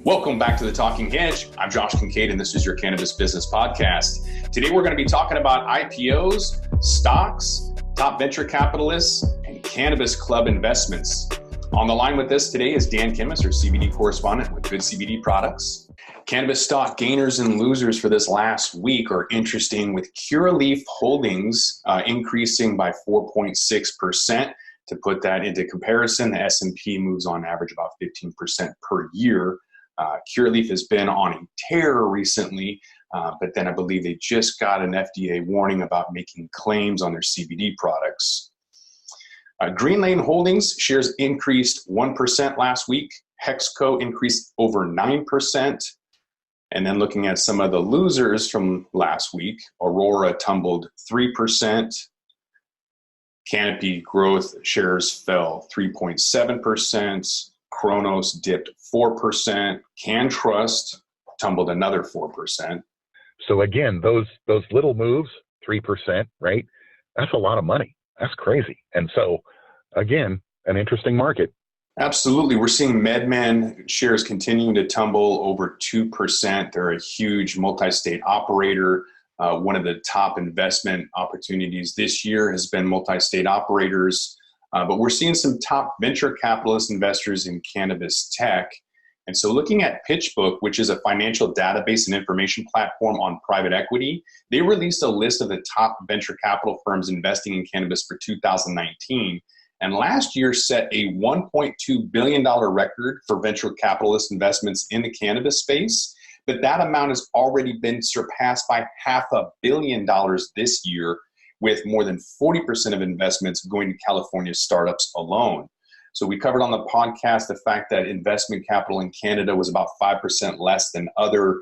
Welcome back to the Talking Hedge. I'm Josh Kincaid, and this is your Cannabis Business Podcast. Today, we're going to be talking about IPOs, stocks, top venture capitalists, and cannabis club investments. On the line with us today is Dan Kimmis, our CBD correspondent with Good CBD Products. Cannabis stock gainers and losers for this last week are interesting, with Curaleaf Holdings increasing by 4.6%. To put that into comparison, the S&P moves on average about 15% per year. Curaleaf has been on a tear recently, but then I believe they just got an FDA warning about making claims on their CBD products. Green Lane Holdings shares increased 1% last week. Hexco increased over 9%. And then looking at some of the losers from last week, Aurora tumbled 3%. Canopy Growth shares fell 3.7%. Kronos dipped 4%. CanTrust tumbled another 4%. So again, those little moves, 3%, right? That's a lot of money. That's crazy. And so again, an interesting market. Absolutely. We're seeing MedMen shares continuing to tumble over 2%. They're a huge multi-state operator. One of the top investment opportunities this year has been multi-state operators. But we're seeing some top venture capitalist investors in cannabis tech. And so looking at PitchBook, which is a financial database and information platform on private equity, they released a list of the top venture capital firms investing in cannabis for 2019. And last year set a $1.2 billion record for venture capitalist investments in the cannabis space. But that amount has already been surpassed by $500 million this year, with more than 40% of investments going to California startups alone. So we covered on the podcast the fact that investment capital in Canada was about 5% less than other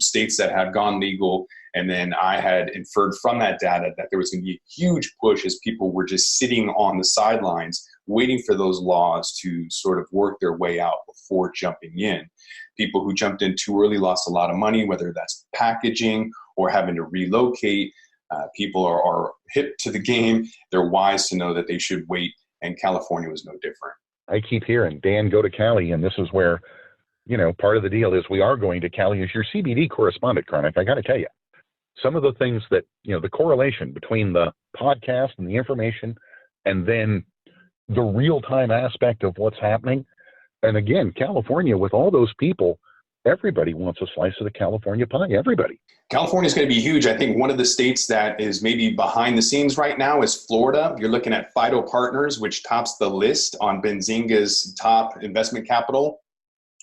states that have gone legal. And then I had inferred from that data that there was going to be a huge push as people were just sitting on the sidelines waiting for those laws to sort of work their way out before jumping in. People who jumped in too early lost a lot of money, whether that's packaging or having to relocate. People are hip to the game. They're wise to know that they should wait, and California was no different. I keep hearing, Dan, go to Cali, and this is where, part of the deal is we are going to Cali. As your CBD correspondent, Karnik, I got to tell you, some of the things that, the correlation between the podcast and the information and then the real-time aspect of what's happening. And again, California, with all those people, everybody wants a slice of the California pie, everybody. California is going to be huge. I think one of the states that is maybe behind the scenes right now is Florida. You're looking at Fido Partners, which tops the list on Benzinga's top investment capital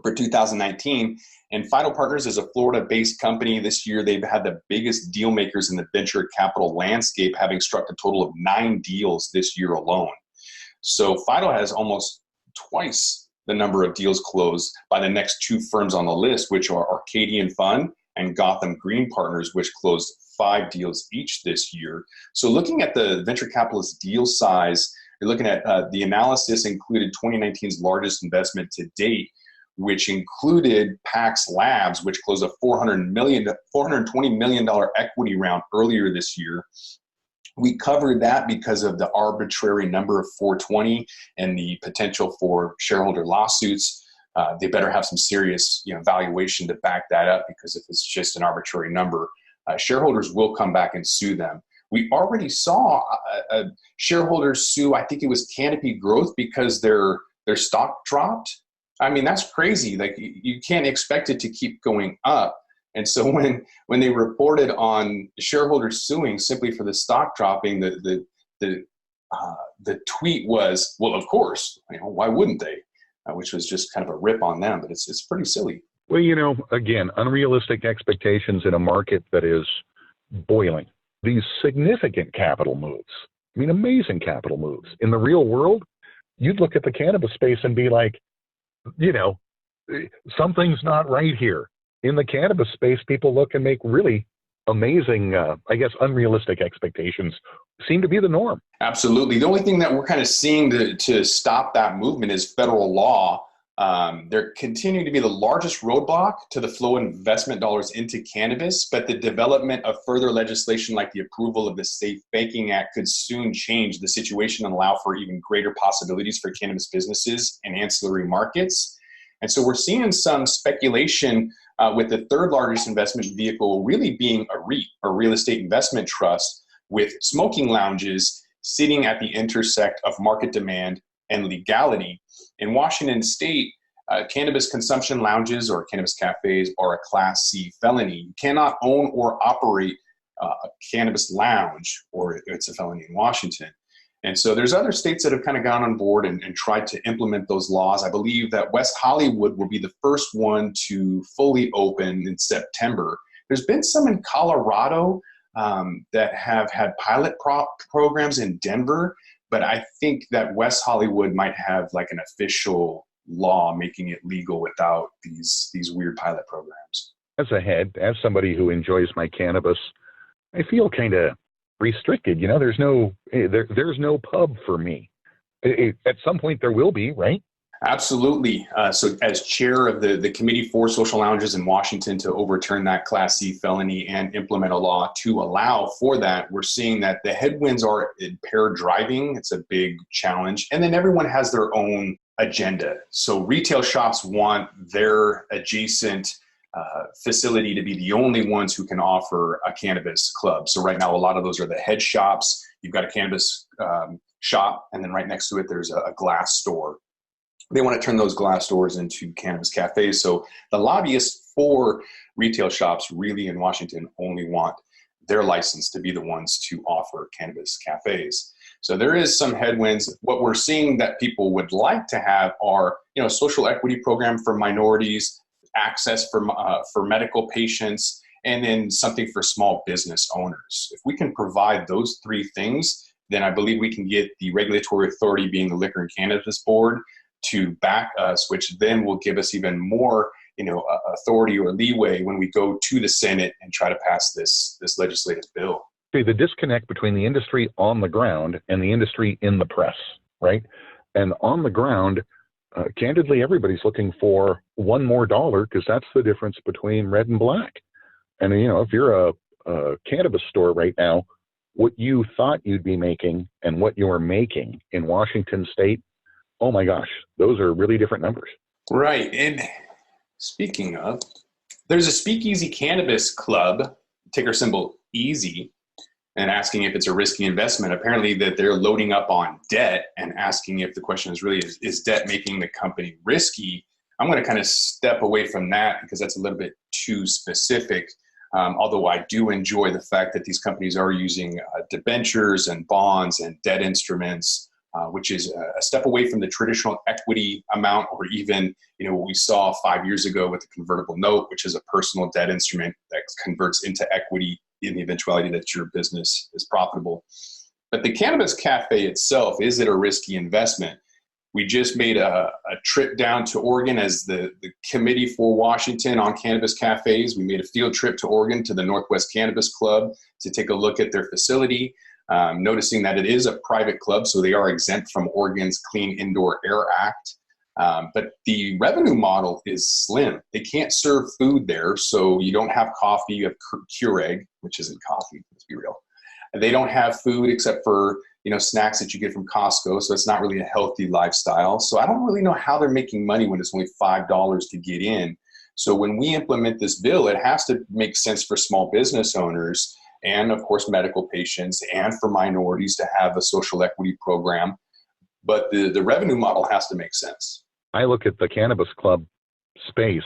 for 2019. And Fido Partners is a Florida-based company. This year, they've had the biggest deal makers in the venture capital landscape, having struck a total of 9 deals this year alone. So Fido has almost twice the number of deals closed by the next 2 firms on the list, which are Arcadian Fund and Gotham Green Partners, which closed 5 deals each this year. So looking at the venture capitalist deal size, you're looking at the analysis included 2019's largest investment to date, which included Pax Labs, which closed a $420 million equity round earlier this year. We covered that because of the arbitrary number of 420 and the potential for shareholder lawsuits. They better have some serious valuation to back that up, because if it's just an arbitrary number, shareholders will come back and sue them. We already saw shareholders sue, I think it was Canopy Growth, because their stock dropped. I mean, that's crazy. Like, you can't expect it to keep going up. And so when they reported on shareholders suing simply for the stock dropping, the tweet was, well, of course, why wouldn't they? Which was just kind of a rip on them, but it's pretty silly. Well, again, unrealistic expectations in a market that is boiling. These significant capital moves, amazing capital moves. In the real world, you'd look at the cannabis space and be like, something's not right here. In the cannabis space, people look and make really amazing, unrealistic expectations seem to be the norm. Absolutely. The only thing that we're kind of seeing to stop that movement is federal law. They're continuing to be the largest roadblock to the flow of investment dollars into cannabis, but the development of further legislation like the approval of the Safe Banking Act could soon change the situation and allow for even greater possibilities for cannabis businesses and ancillary markets. And so we're seeing some speculation with the third largest investment vehicle really being a REIT, or real estate investment trust, with smoking lounges sitting at the intersect of market demand and legality. In Washington state, cannabis consumption lounges or cannabis cafes are a Class C felony. You cannot own or operate a cannabis lounge, or it's a felony in Washington. And so there's other states that have kind of gone on board and tried to implement those laws. I believe that West Hollywood will be the first one to fully open in September. There's been some in Colorado that have had pilot programs in Denver, but I think that West Hollywood might have like an official law making it legal without these weird pilot programs. As somebody who enjoys my cannabis, I feel kind of restricted. There's no pub for me. At some point there will be, right? Absolutely. So as chair of the Committee for Social Lounges in Washington to overturn that Class C felony and implement a law to allow for that, we're seeing that the headwinds are impaired driving. It's a big challenge. And then everyone has their own agenda. So retail shops want their adjacent facility to be the only ones who can offer a cannabis club. So right now, a lot of those are the head shops. You've got a cannabis shop, and then right next to it, there's a glass store. They want to turn those glass doors into cannabis cafes. So the lobbyists for retail shops really in Washington only want their license to be the ones to offer cannabis cafes. So there is some headwinds. What we're seeing that people would like to have are, social equity program for minorities, access for medical patients, and then something for small business owners. If we can provide those three things, then I believe we can get the regulatory authority, being the Liquor and Cannabis Board, to back us, which then will give us even more, authority or leeway when we go to the Senate and try to pass this legislative bill. Okay, the disconnect between the industry on the ground and the industry in the press, right? And on the ground, candidly, everybody's looking for one more dollar, because that's the difference between red and black. And, if you're a cannabis store right now, what you thought you'd be making and what you're making in Washington state, oh my gosh, those are really different numbers. Right. And speaking of, there's a Speakeasy Cannabis Club, ticker symbol EASY, and asking if it's a risky investment. Apparently that they're loading up on debt and asking if the question is really, is debt making the company risky? I'm going to kind of step away from that because that's a little bit too specific. Although I do enjoy the fact that these companies are using debentures and bonds and debt instruments, which is a step away from the traditional equity amount, or even, what we saw 5 years ago with the convertible note, which is a personal debt instrument that converts into equity in the eventuality that your business is profitable. But the cannabis cafe itself, is it a risky investment? We just made a trip down to Oregon as the Committee for Washington on Cannabis Cafes. We made a field trip to Oregon to the Northwest Cannabis Club to take a look at their facility, noticing that it is a private club, so they are exempt from Oregon's Clean Indoor Air Act. But the revenue model is slim. They can't serve food there, so you don't have coffee. You have Keurig, which isn't coffee, let's be real. They don't have food except for snacks that you get from Costco, so it's not really a healthy lifestyle. So I don't really know how they're making money when it's only $5 to get in. So when we implement this bill, it has to make sense for small business owners and, of course, medical patients, and for minorities to have a social equity program. But the revenue model has to make sense. I look at the cannabis club space,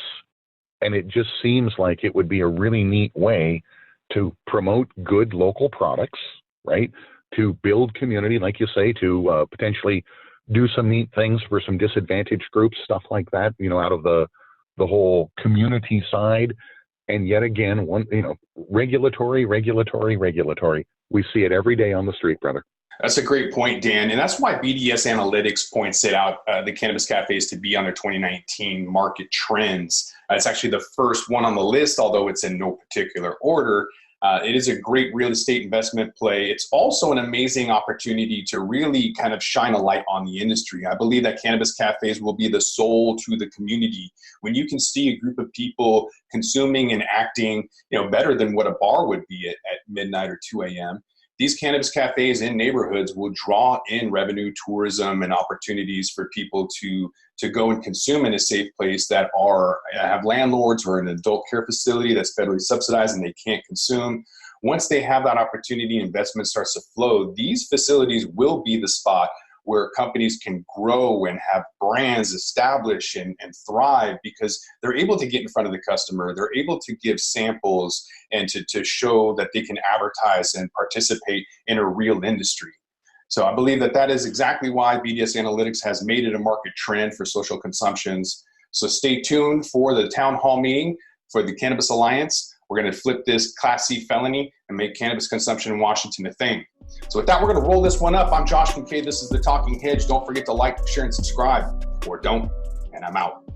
and it just seems like it would be a really neat way to promote good local products, right? To build community, like you say, to potentially do some neat things for some disadvantaged groups, stuff like that, out of the whole community side. And yet again, regulatory. We see it every day on the street, brother. That's a great point, Dan. And that's why BDS Analytics points it out, the cannabis cafes, to be on their 2019 market trends. It's actually the first one on the list, although it's in no particular order. It is a great real estate investment play. It's also an amazing opportunity to really kind of shine a light on the industry. I believe that cannabis cafes will be the soul to the community. When you can see a group of people consuming and acting, better than what a bar would be at midnight or 2 a.m., these cannabis cafes in neighborhoods will draw in revenue, tourism, and opportunities for people to go and consume in a safe place that have landlords or an adult care facility that's federally subsidized and they can't consume. Once they have that opportunity, investment starts to flow, these facilities will be the spot where companies can grow and have brands establish and thrive because they're able to get in front of the customer. They're able to give samples and to show that they can advertise and participate in a real industry. So I believe that is exactly why BDS Analytics has made it a market trend for social consumptions. So stay tuned for the town hall meeting for the Cannabis Alliance. We're going to flip this Class C felony and make cannabis consumption in Washington a thing. So with that, we're going to roll this one up. I'm Josh Kincaid. This is the Talking Hedge. Don't forget to like, share, and subscribe, or don't, and I'm out.